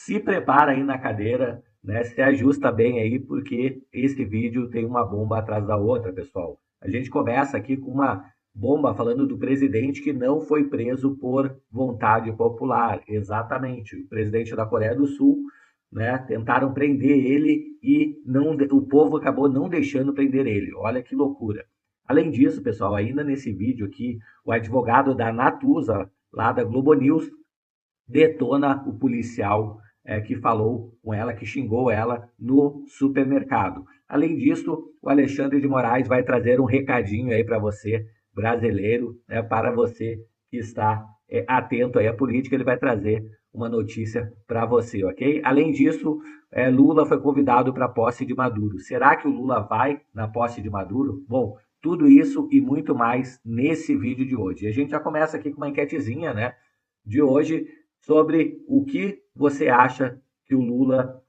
se prepara aí na cadeira, né? Se ajusta bem aí, porque esse vídeo tem uma bomba atrás da outra, pessoal. A gente começa aqui com uma bomba falando do presidente que não foi preso por vontade popular. Exatamente. O presidente da Coreia do Sul, né? Tentaram prender ele e o povo acabou não deixando prender ele. Olha que loucura. Além disso, pessoal, ainda nesse vídeo aqui, o advogado da Natuza, lá da Globo News, detona o policial que falou com ela, que xingou ela no supermercado. Além disso, o Alexandre de Moraes vai trazer um recadinho aí para você, brasileiro, né, para você que está atento aí à política, ele vai trazer uma notícia para você, ok? Além disso, Lula foi convidado para a posse de Maduro. Será que o Lula vai na posse de Maduro? Bom, tudo isso e muito mais nesse vídeo de hoje. E a gente já começa aqui com uma enquetezinha, né, de hoje, sobre o que você acha que o Lula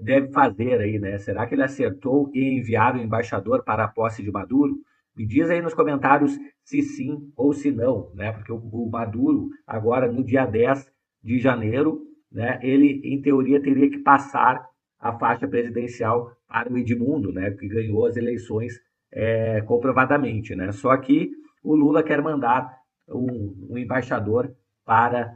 deve fazer aí, né? Será que ele acertou em enviar o embaixador para a posse de Maduro? Me diz aí nos comentários se sim ou se não, né? Porque o Maduro, agora no dia 10 de janeiro, né, ele, em teoria, teria que passar a faixa presidencial para o Edmundo, né, que ganhou as eleições comprovadamente, né? Só que o Lula quer mandar um embaixador para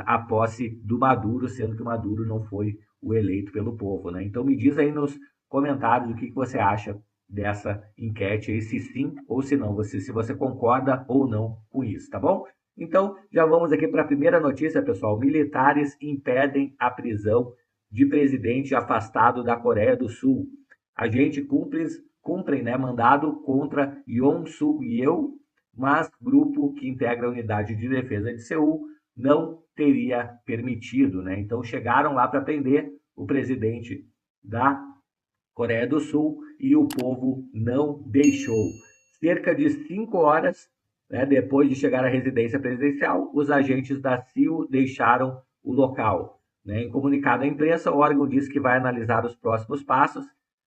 a posse do Maduro, sendo que o Maduro não foi o eleito pelo povo, né? Então me diz aí nos comentários o que você acha dessa enquete aí, se sim ou se não, se você concorda ou não com isso, tá bom? Então já vamos aqui para a primeira notícia, pessoal. Militares impedem a prisão de presidente afastado da Coreia do Sul. Agentes cumprem, né, mandado contra Yoon Suk-yeol, mas grupo que integra a unidade de defesa de Seul não teria permitido, né? Então chegaram lá para prender o presidente da Coreia do Sul e o povo não deixou. Cerca de 5 horas, né, depois de chegar à residência presidencial, os agentes da CIO deixaram o local, né? Em comunicado à imprensa, o órgão diz que vai analisar os próximos passos,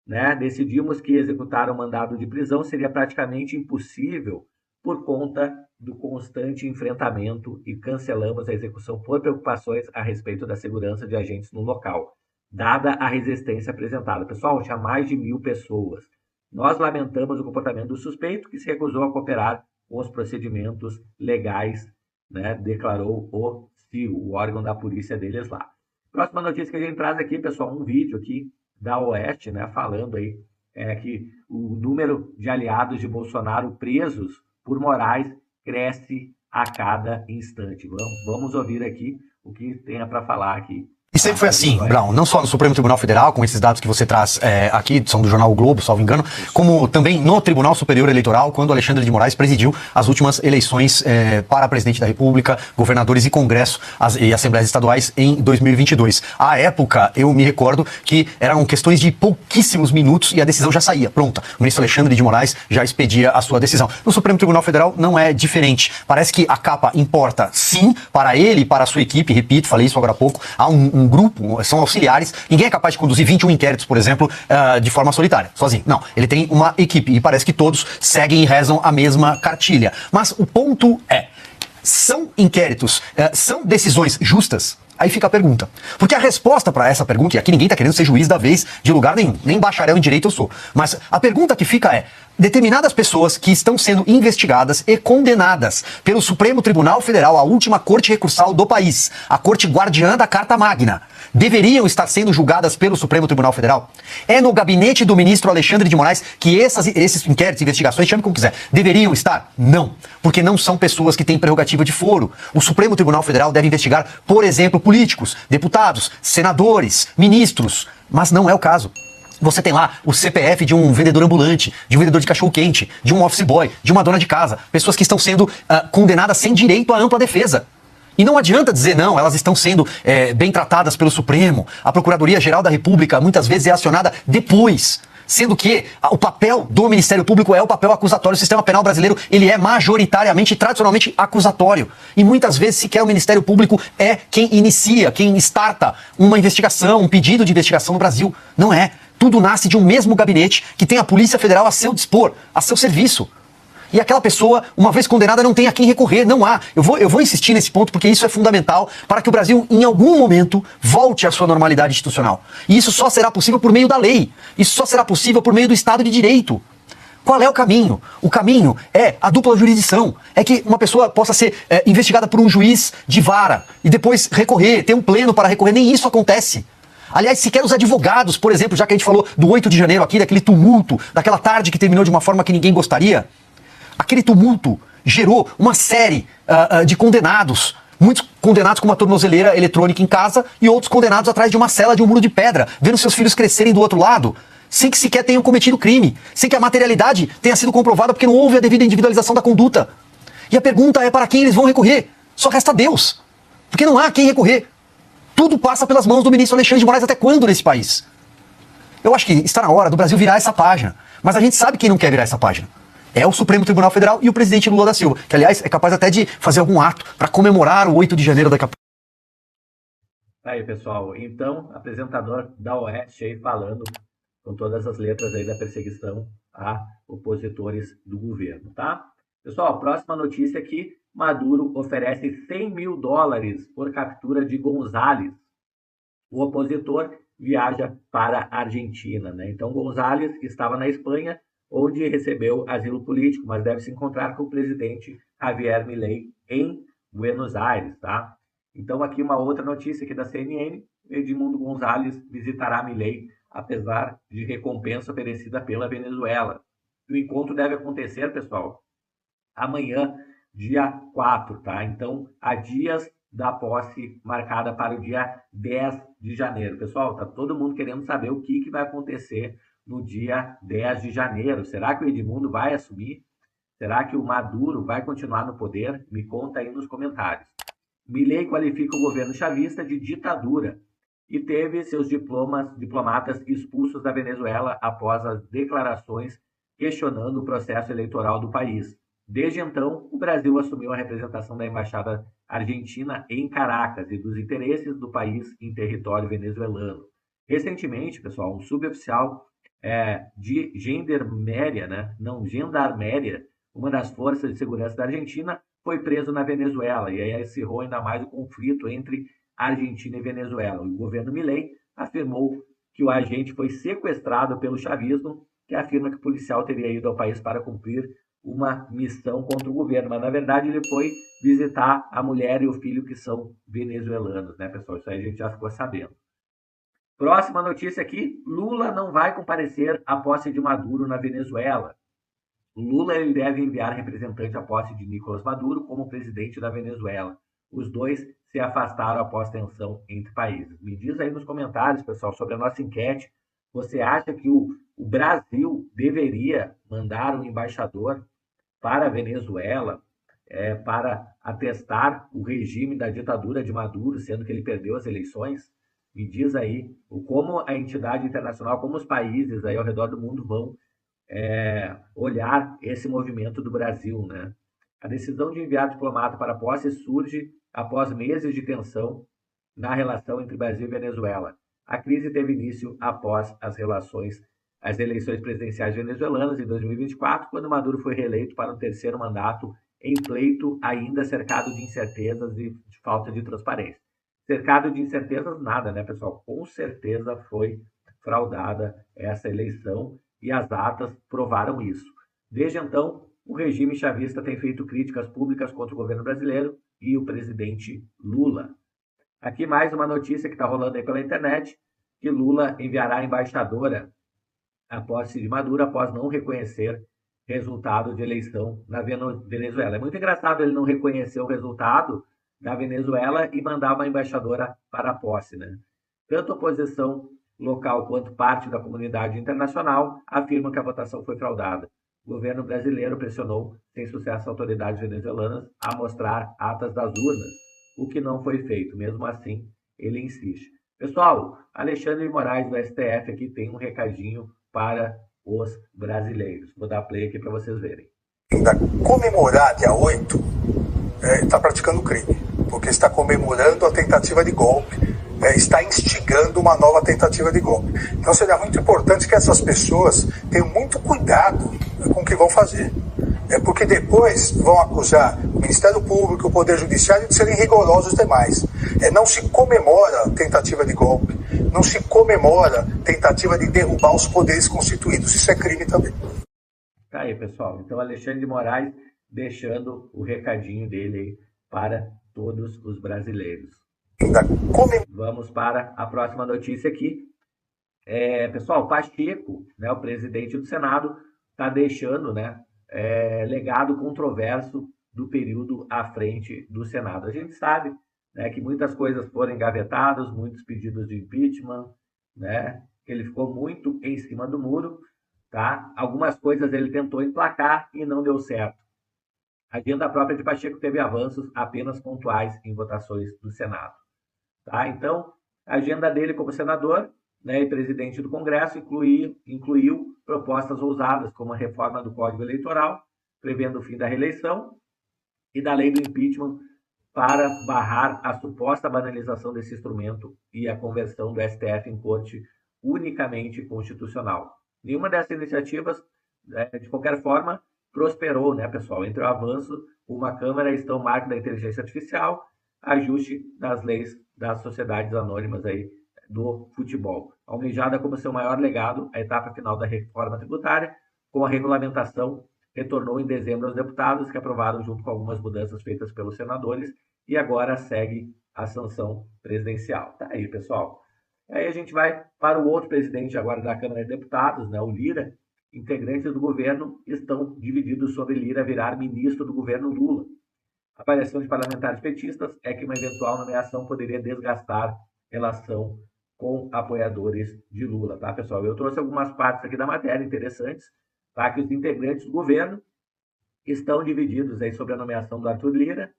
né? Decidimos que executar o mandado de prisão seria praticamente impossível por conta do constante enfrentamento e cancelamos a execução por preocupações a respeito da segurança de agentes no local, dada a resistência apresentada. Pessoal, tinha mais de 1.000 pessoas. Nós lamentamos o comportamento do suspeito, que se recusou a cooperar com os procedimentos legais, né, declarou o CIO, o órgão da polícia deles lá. Próxima notícia que a gente traz aqui, pessoal, um vídeo aqui da Oeste, né, falando aí que o número de aliados de Bolsonaro presos por Moraes cresce a cada instante. Vamos ouvir aqui o que tenha para falar aqui. E sempre foi assim, Brown, não só no Supremo Tribunal Federal, com esses dados que você traz aqui, são do jornal o Globo, salvo engano, como também no Tribunal Superior Eleitoral, quando Alexandre de Moraes presidiu as últimas eleições para presidente da República, governadores e Congresso e Assembleias Estaduais em 2022. À época, eu me recordo que eram questões de pouquíssimos minutos e a decisão já saía, pronta. O ministro Alexandre de Moraes já expedia a sua decisão. No Supremo Tribunal Federal não é diferente. Parece que a capa importa, sim, para ele e para a sua equipe, repito, falei isso agora há pouco, há um grupo, são auxiliares, ninguém é capaz de conduzir 21 inquéritos, por exemplo, de forma solitária, sozinho. Não, ele tem uma equipe e parece que todos seguem e rezam a mesma cartilha. Mas o ponto é, são inquéritos, são decisões justas? Aí fica a pergunta. Porque a resposta para essa pergunta, e aqui ninguém está querendo ser juiz da vez de lugar nenhum, nem bacharel em direito eu sou, mas a pergunta que fica é, determinadas pessoas que estão sendo investigadas e condenadas pelo Supremo Tribunal Federal, a última corte recursal do país, a corte guardiã da Carta Magna, deveriam estar sendo julgadas pelo Supremo Tribunal Federal? É no gabinete do ministro Alexandre de Moraes que esses inquéritos, investigações, chame como quiser, deveriam estar? Não, porque não são pessoas que têm prerrogativa de foro. O Supremo Tribunal Federal deve investigar, por exemplo, políticos, deputados, senadores, ministros, mas não é o caso. Você tem lá o CPF de um vendedor ambulante, de um vendedor de cachorro-quente, de um office boy, de uma dona de casa, pessoas que estão sendo condenadas sem direito à ampla defesa. E não adianta dizer não, elas estão sendo bem tratadas pelo Supremo. A Procuradoria-Geral da República muitas vezes é acionada depois, sendo que o papel do Ministério Público é o papel acusatório. O sistema penal brasileiro, ele é majoritariamente, tradicionalmente acusatório. E muitas vezes sequer o Ministério Público é quem inicia, quem starta uma investigação, um pedido de investigação no Brasil. Não é. Tudo nasce de um mesmo gabinete que tem a Polícia Federal a seu dispor, a seu serviço. E aquela pessoa, uma vez condenada, não tem a quem recorrer, não há. Eu vou insistir nesse ponto porque isso é fundamental para que o Brasil, em algum momento, volte à sua normalidade institucional. E isso só será possível por meio da lei. Isso só será possível por meio do Estado de Direito. Qual é o caminho? O caminho é a dupla jurisdição. É que uma pessoa possa ser investigada por um juiz de vara e depois recorrer, ter um pleno para recorrer. Nem isso acontece. Aliás, sequer os advogados, por exemplo, já que a gente falou do 8 de janeiro aqui, daquele tumulto, daquela tarde que terminou de uma forma que ninguém gostaria, aquele tumulto gerou uma série de condenados, muitos condenados com uma tornozeleira eletrônica em casa e outros condenados atrás de uma cela de um muro de pedra, vendo seus filhos crescerem do outro lado, sem que sequer tenham cometido crime, sem que a materialidade tenha sido comprovada porque não houve a devida individualização da conduta. E a pergunta é para quem eles vão recorrer? Só resta Deus, porque não há quem recorrer. Tudo passa pelas mãos do ministro Alexandre de Moraes até quando nesse país? Eu acho que está na hora do Brasil virar essa página. Mas a gente sabe quem não quer virar essa página. É o Supremo Tribunal Federal e o presidente Lula da Silva, que aliás é capaz até de fazer algum ato para comemorar o 8 de janeiro daqui a pouco. Aí, pessoal, então, apresentador da Oeste aí falando com todas as letras aí da perseguição a opositores do governo, tá? Pessoal, próxima notícia aqui. Maduro oferece $100 mil por captura de González. O opositor viaja para a Argentina, né? Então, González estava na Espanha, onde recebeu asilo político, mas deve se encontrar com o presidente Javier Milei em Buenos Aires, tá? Então, aqui uma outra notícia aqui da CNN. Edmundo González visitará Milei, apesar de recompensa oferecida pela Venezuela. O encontro deve acontecer, pessoal, amanhã, dia 4, tá? Então, há dias da posse marcada para o dia 10 de janeiro. Pessoal, tá todo mundo querendo saber o que vai acontecer no dia 10 de janeiro. Será que o Edmundo vai assumir? Será que o Maduro vai continuar no poder? Me conta aí nos comentários. Milei qualifica o governo chavista de ditadura e teve seus diplomatas expulsos da Venezuela após as declarações questionando o processo eleitoral do país. Desde então, o Brasil assumiu a representação da Embaixada Argentina em Caracas e dos interesses do país em território venezuelano. Recentemente, pessoal, um suboficial de Gendarmeria, uma das forças de segurança da Argentina, foi preso na Venezuela e aí acirrou ainda mais o conflito entre Argentina e Venezuela. O governo Milei afirmou que o agente foi sequestrado pelo chavismo, que afirma que o policial teria ido ao país para cumprir uma missão contra o governo, mas na verdade ele foi visitar a mulher e o filho que são venezuelanos, né, pessoal? Isso aí a gente já ficou sabendo. Próxima notícia aqui, Lula não vai comparecer à posse de Maduro na Venezuela. Lula ele deve enviar representante à posse de Nicolás Maduro como presidente da Venezuela. Os dois se afastaram após tensão entre países. Me diz aí nos comentários, pessoal, sobre a nossa enquete. Você acha que o Brasil deveria mandar um embaixador para a Venezuela para atestar o regime da ditadura de Maduro, sendo que ele perdeu as eleições? Me diz aí como a entidade internacional, como os países aí ao redor do mundo vão olhar esse movimento do Brasil, né? A decisão de enviar diplomata para a posse surge após meses de tensão na relação entre Brasil e Venezuela. A crise teve início após as eleições presidenciais venezuelanas em 2024, quando Maduro foi reeleito para um terceiro mandato em pleito ainda cercado de incertezas e de falta de transparência. Cercado de incertezas nada, né, pessoal? Com certeza foi fraudada essa eleição e as atas provaram isso. Desde então, o regime chavista tem feito críticas públicas contra o governo brasileiro e o presidente Lula. Aqui mais uma notícia que está rolando aí pela internet, que Lula enviará a embaixadora à posse de Maduro após não reconhecer resultado de eleição na Venezuela. É muito engraçado ele não reconhecer o resultado da Venezuela e mandar uma embaixadora para a posse, né? Tanto a oposição local quanto parte da comunidade internacional afirmam que a votação foi fraudada. O governo brasileiro pressionou, sem sucesso, autoridades venezuelanas a mostrar atas das urnas, o que não foi feito. Mesmo assim, ele insiste. Pessoal, Alexandre de Moraes do STF aqui tem um recadinho para os brasileiros. Vou dar play aqui para vocês verem. Ainda comemorar dia 8 está praticando crime, porque está comemorando a tentativa de golpe, está instigando uma nova tentativa de golpe. Então seria muito importante que essas pessoas tenham muito cuidado com o que vão fazer. É porque depois vão acusar o Ministério Público, o Poder Judiciário de serem rigorosos demais. Não se comemora tentativa de golpe, não se comemora tentativa de derrubar os poderes constituídos. Isso é crime também. Tá aí, pessoal. Então, Alexandre de Moraes deixando o recadinho dele aí para todos os brasileiros. Vamos para a próxima notícia aqui. Pessoal, Pacheco, né, o presidente do Senado, está deixando, né, legado controverso do período à frente do Senado. A gente sabe, né, que muitas coisas foram engavetadas, muitos pedidos de impeachment, né, ele ficou muito em cima do muro, tá? Algumas coisas ele tentou emplacar e não deu certo. A agenda própria de Pacheco teve avanços apenas pontuais em votações do Senado, tá? Então, a agenda dele como senador, né, e presidente do Congresso incluiu propostas ousadas, como a reforma do Código Eleitoral, prevendo o fim da reeleição, e da lei do impeachment, para barrar a suposta banalização desse instrumento e a conversão do STF em corte unicamente constitucional. Nenhuma dessas iniciativas, de qualquer forma, prosperou, né, pessoal? Entre o avanço, uma Câmara estão marco da inteligência artificial, ajuste das leis das sociedades anônimas aí do futebol. Almejada como seu maior legado, a etapa final da reforma tributária, com a regulamentação, retornou em dezembro aos deputados, que aprovaram junto com algumas mudanças feitas pelos senadores, e agora segue a sanção presidencial. Tá aí, pessoal. Aí a gente vai para o outro presidente agora da Câmara de Deputados, né, o Lira. Integrantes do governo estão divididos sobre Lira virar ministro do governo Lula. A avaliação de parlamentares petistas é que uma eventual nomeação poderia desgastar relação com apoiadores de Lula, tá, pessoal? Eu trouxe algumas partes aqui da matéria interessantes, tá, que os integrantes do governo estão divididos aí sobre a nomeação do Arthur Lira,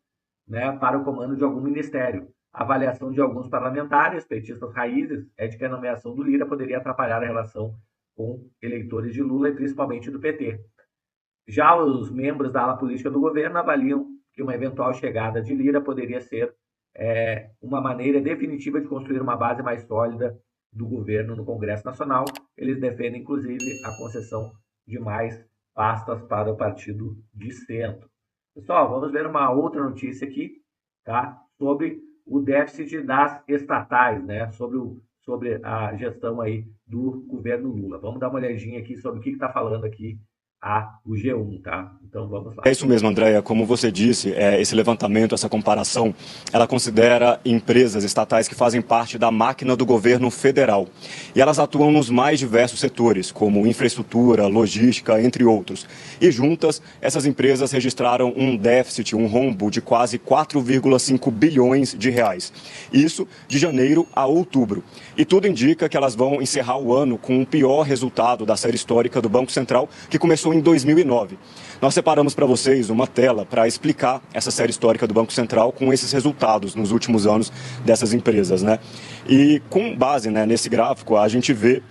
né, para o comando de algum ministério. A avaliação de alguns parlamentares, petistas raízes, é de que a nomeação do Lira poderia atrapalhar a relação com eleitores de Lula e principalmente do PT. Já os membros da ala política do governo avaliam que uma eventual chegada de Lira poderia ser uma maneira definitiva de construir uma base mais sólida do governo no Congresso Nacional. Eles defendem, inclusive, a concessão de mais pastas para o partido de centro. Pessoal, vamos ver uma outra notícia aqui, tá? Sobre o déficit das estatais, né? Sobre a gestão aí do governo Lula. Vamos dar uma olhadinha aqui sobre o que está falando aqui o G1, tá? Então vamos lá. É isso mesmo, Andréia. Como você disse, esse levantamento, essa comparação, ela considera empresas estatais que fazem parte da máquina do governo federal. E elas atuam nos mais diversos setores, como infraestrutura, logística, entre outros. E juntas, essas empresas registraram um déficit, um rombo de quase 4,5 bilhões de reais. Isso de janeiro a outubro. E tudo indica que elas vão encerrar o ano com o pior resultado da série histórica do Banco Central, que começou em 2009. Nós separamos para vocês uma tela para explicar essa série histórica do Banco Central com esses resultados nos últimos anos dessas empresas, né? E com base, né, nesse gráfico, a gente vê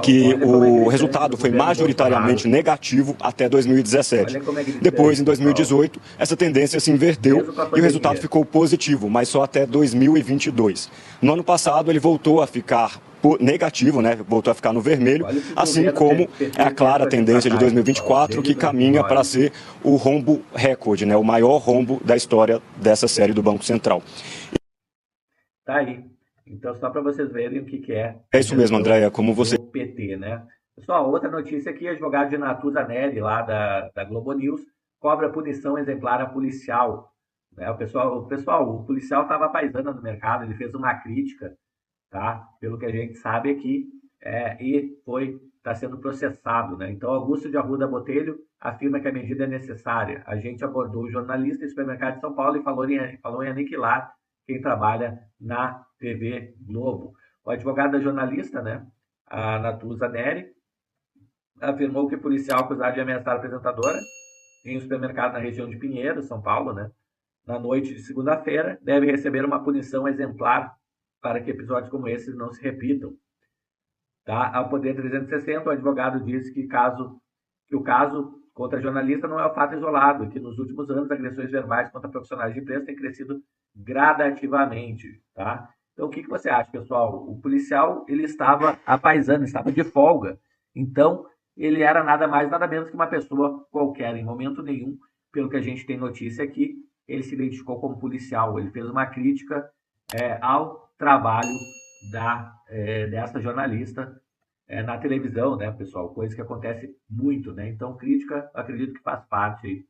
que o resultado foi majoritariamente negativo até 2017. Depois, em 2018, essa tendência se inverteu e o resultado ficou positivo, mas só até 2022. No ano passado, ele voltou a ficar negativo, né? Voltou a ficar no vermelho, assim como é a clara tendência de 2024, que caminha para ser o rombo recorde, né? O maior rombo da história dessa série do Banco Central. Tá aí. Então, só para vocês verem o que é. É isso mesmo, Andréia, como você... O PT, né? Pessoal, outra notícia aqui, advogado de Natuza Neri, lá da Globo News, cobra punição exemplar a policial. Né? O policial estava paisana no mercado, ele fez uma crítica, tá? Pelo que a gente sabe aqui, e está sendo processado, né? Então, Augusto de Arruda Botelho afirma que a medida é necessária. A gente abordou o jornalista em supermercado de São Paulo e falou em aniquilar quem trabalha na TV Globo. O advogado da jornalista, né, a Natuza Neri, afirmou que o policial acusado de ameaçar a apresentadora em um supermercado na região de Pinheiros, São Paulo, né, na noite de segunda-feira, deve receber uma punição exemplar para que episódios como esses não se repitam. Tá? Ao Poder 360, o advogado disse que o caso contra a jornalista não é um fato isolado, e que nos últimos anos agressões verbais contra profissionais de imprensa têm crescido gradativamente. Tá? Então, o que você acha, pessoal? O policial ele estava à paisana, estava de folga. Então, ele era nada mais, nada menos que uma pessoa qualquer. Em momento nenhum, pelo que a gente tem notícia aqui, ele se identificou como policial. Ele fez uma crítica ao trabalho dessa jornalista na televisão, né, pessoal? Coisa que acontece muito, né? Então, crítica, acredito que faz parte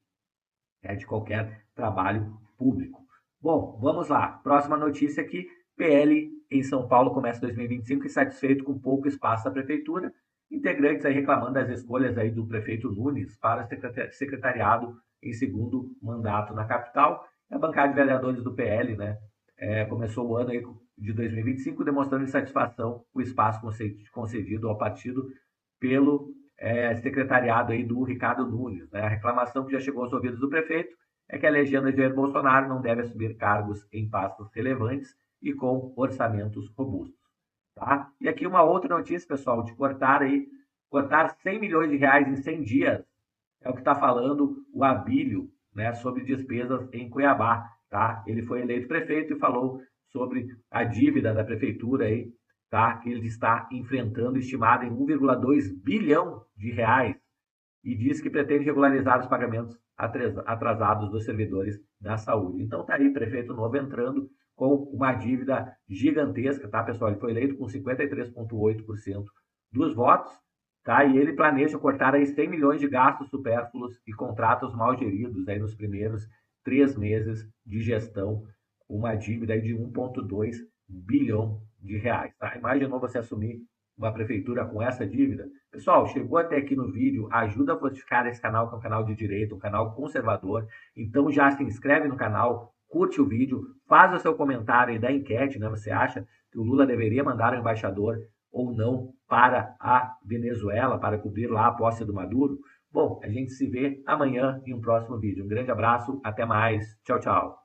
aí, de qualquer trabalho público. Bom, vamos lá. Próxima notícia aqui. PL em São Paulo começa 2025 insatisfeito com pouco espaço da prefeitura. Integrantes aí reclamando das escolhas aí do prefeito Nunes para secretariado em segundo mandato na capital. A bancada de vereadores do PL, né, começou o ano aí de 2025 demonstrando insatisfação com o espaço concedido ao partido pelo secretariado aí do Ricardo Nunes. Né? A reclamação que já chegou aos ouvidos do prefeito é que a legenda de Jair Bolsonaro não deve assumir cargos em pastos relevantes e com orçamentos robustos. Tá? E aqui uma outra notícia, pessoal, de cortar 100 milhões de reais em 100 dias. É o que está falando o Abílio, né, sobre despesas em Cuiabá. Tá? Ele foi eleito prefeito e falou sobre a dívida da prefeitura aí, tá? Que ele está enfrentando, estimada em 1,2 bilhão de reais, e diz que pretende regularizar os pagamentos atrasados dos servidores da saúde. Então tá aí, prefeito novo entrando com uma dívida gigantesca, tá, pessoal? Ele foi eleito com 53,8% dos votos, tá? E ele planeja cortar aí 100 milhões de gastos supérfluos e contratos mal geridos aí nos primeiros 3 meses de gestão, uma dívida aí de 1,2 bilhão de reais, tá? Imaginou você assumir uma prefeitura com essa dívida? Pessoal, chegou até aqui no vídeo, ajuda a fortificar esse canal, que é um canal de direita, um canal conservador. Então já se inscreve no canal, curte o vídeo, faz o seu comentário aí da enquete, né? Você acha que o Lula deveria mandar um embaixador ou não para a Venezuela, para cobrir lá a posse do Maduro? Bom, a gente se vê amanhã em um próximo vídeo. Um grande abraço, até mais, tchau, tchau.